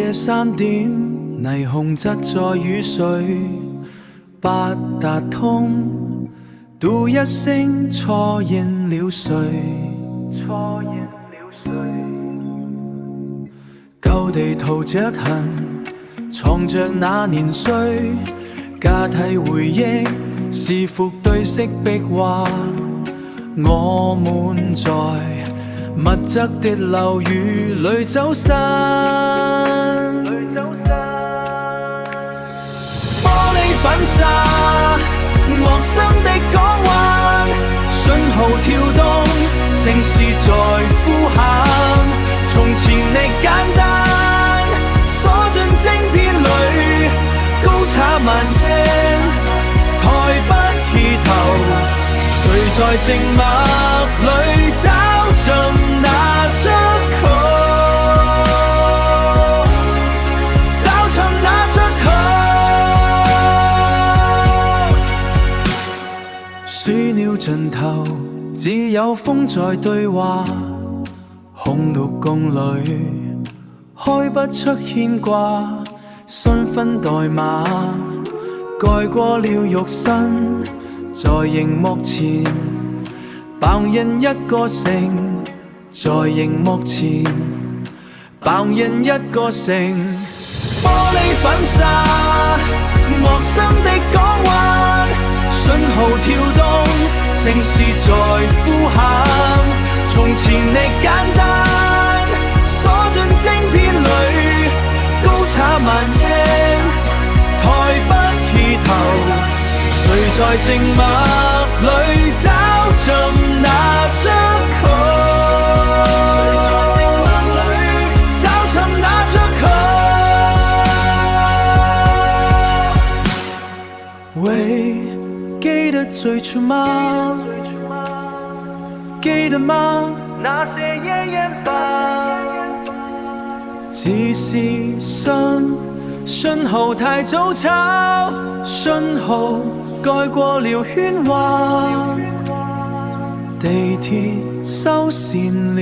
夜3點，霓虹側在雨水，八達通，嘟一聲錯認了誰？舊地圖着痕，藏着那年歲，假體回憶是副對色壁畫。我們在密集的樓宇裏走散，玻璃粉紗，陌生的港灣，信號跳動，正是在呼喊。從前你簡單，鎖進晶片裏，高插萬尺，抬不起頭。誰在靜默裏找尋那出口？找尋那出口？鼠鳥盡頭，只有風在對話。空獨共裡，開不出牽掛。信分代碼，蓋過了肉身。在熒幕前扮演一個城，在熒幕前扮演一個城。玻璃粉紗，陌生的港灣，信號跳動，正是在呼喊。從前你簡單，鎖進晶片裏，高插萬尺，抬不起頭。誰在靜默裏找尋那出口？誰在靜默裏找尋那出口？喂，記得最初嗎？記得嗎？那些夜宴吧，只是信號太早抄，信號蓋過了喧嘩，地鐵收線了。